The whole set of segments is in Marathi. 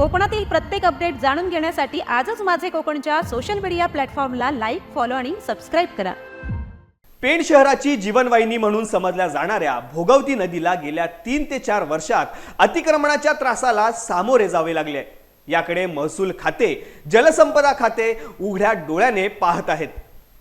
कोकणातील प्रत्येक अपडेट जाणून घेण्यासाठी आजच माझे कोकणच्या सोशल मीडिया प्लॅटफॉर्मला लाईक, फॉलो आणि सबस्क्राईब करा। पेण शहराची जीवनवाहिनी म्हणून समजल्या जाणाऱ्या भोगवती नदीला गेल्या 3 ते 4 वर्षात अतिक्रमणाच्या त्रासाला सामोरे जावे लागले। याकडे महसूल खाते, जलसंपदा खाते उघड्या डोळ्याने पाहत आहेत।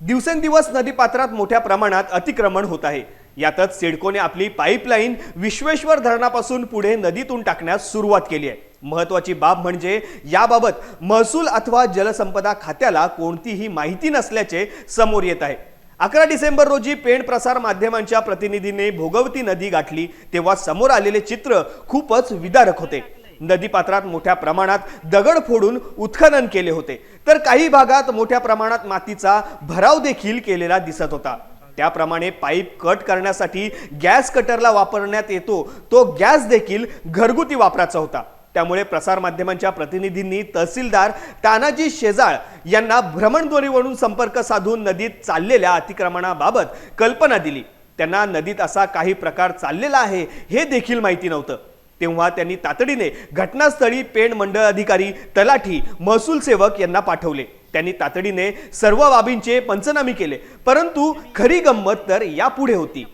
दिवसेंदिवस नदीपात्रात मोठ्या प्रमाणात अतिक्रमण होत आहे। यातच सिडकोने आपली पाईपलाईन विश्वेश्वर धरणापासून पुढे नदीतून टाकण्यास सुरुवात केली आहे। महत्त्वाची बाब म्हणजे याबाबत महसूल अथवा जलसंपदा खात्याला कोणतीही माहिती नसल्याचे समोर येत आहे। 11 डिसेंबर रोजी पेण प्रसार माध्यमांच्या प्रतिनिधीने भोगवती नदी गाठली तेव्हा समोर आलेले चित्र खूपच विदारक होते। नदीपात्रात मोठ्या प्रमाणात दगड फोडून उत्खनन केले होते, तर काही भागात मोठ्या प्रमाणात मातीचा भराव देखील केलेला दिसत होता। त्याप्रमाणे पाईप कट करण्यासाठी गॅस कटरला वापरण्यात येतो तो गॅस देखील घरगुती वापराचा होता। त्यामुळे प्रसार माध्यमांच्या प्रतिनिधींनी तहसीलदार तानाजी शेजाळ यांना भ्रमणध्वनीवरून संपर्क साधून नदीत चाललेल्या अतिक्रमणाबाबत कल्पना दिली। त्यांना नदीत असा काही प्रकार चाललेला आहे हे देखील माहिती नव्हतं। तेव्हा त्यांनी तातडीने घटनास्थळी पेण मंडळ अधिकारी, तलाठी, महसूल सेवक यांना पाठवले। त्यांनी तातडीने सर्व बाबींचे पंचनामे केले, परंतु खरी गंमत तर यापुढे होती।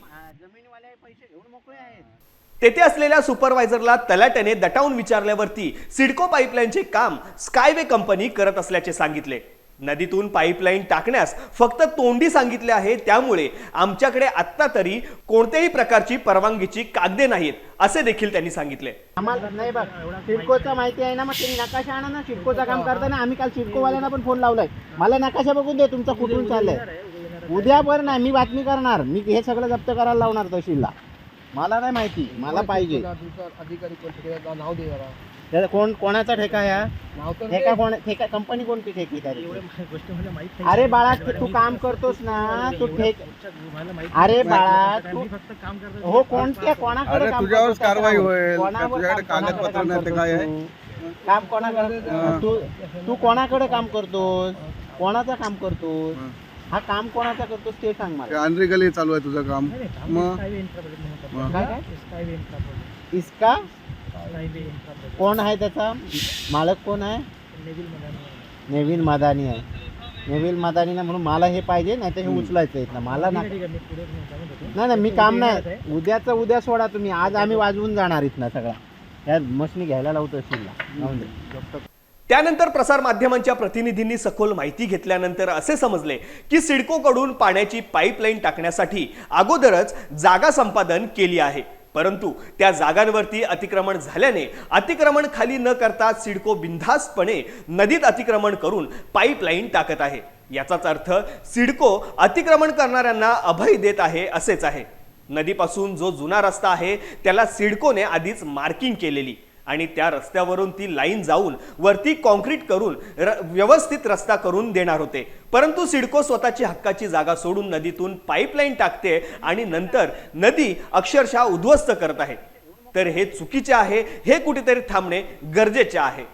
तेथे असलेल्या सुपरवायझरला तलाट्याने दटावून विचारल्यावरती सिडको पाईपलाईनचे काम स्कायवे कंपनी करत असल्याचे सांगितले। नदीतून पाईपलाईन टाकण्यास फक्त तोंडी सांगितले आहे, त्यामुळे आमच्याकडे आत्ता तरी कोणत्याही प्रकारची परवानगीची कागदे नाहीत असे देखील त्यांनी सांगितले। आम्हाला नाही बघ, सिडकोचा माहिती आहे ना, मग तुम्ही नकाशा आणा ना। सिडकोचा काम करताना आम्ही काल सिडकोवाल्यांना पण फोन लावलाय, मला नकाशा बघून दे तुमचा कुठून चाललाय। उद्या पण नाही, मी बातमी करणार, मी हे सगळं जप्त करायला लावणार तहसीलला। मला नाही माहिती, मला पाहिजे अधिकारी नाव दे जरा। त्याला कोणाचा ठेका आहे? ठेका कोण? ठेका कंपनी कोणती ठेकेदारी? अरे बाळा, तू काम करतोस ना, तू अरे बाळा तू हो कोणत्या कोणाकडे काम? तुझ्यावर कारवाई होईल, तुझ्याकडे कागदपत्र नाही ते काय आहे? काम कोणाकडे? तू कोणाकडे काम करतोस? कोणाचं काम करतोस? हा काम कोणाचा करतोस ते सांग मला। अनलिगली चालू आहे तुझं काम। मग इसका कोण आहे? त्याचा मालक कोण आहे? नेविल मदानी आहे। नेविल मदानी ना, म्हणून मला हे पाहिजे, नाही तर हे उचलायचं आहे ना मला। नाही मी काम नाही, उद्याचं उद्या सोडा तुम्ही, आज आम्ही वाजवून जाणार इथनं सगळा। या मशनी घ्यायला लावतो शिल्ला। त्यानंतर प्रसार माध्यमांच्या प्रतिनिधींनी सखोल माहिती घेतल्यानंतर असे समजले की सिडकोकडून पाण्याची पाईपलाईन टाकण्यासाठी अगोदरच जागा संपादन केली आहे, परंतु त्या जागांवरती अतिक्रमण झाल्याने अतिक्रमण खाली न करता सिडको बिनधास्तपणे नदीत अतिक्रमण करून पाईपलाईन टाकत आहे। याचाच अर्थ सिडको अतिक्रमण करणाऱ्यांना अभय देत आहे असेच आहे। नदीपासून जो जुना रस्ता आहे त्याला सिडकोने आधीच मार्किंग केलेली आणि त्या रस्त्यावरून ती लाईन जाऊन वरती कॉन्क्रीट करून व्यवस्थित रस्ता करून देणार होते, परंतु सिडको स्वतःची हक्काची जागा सोडून नदीतून पाईपलाईन टाकते आणि नंतर नदी अक्षरशः उद्ध्वस्त करत आहे। तर हे चुकीचे आहे, हे कुठेतरी थांबणे गरजेचे आहे।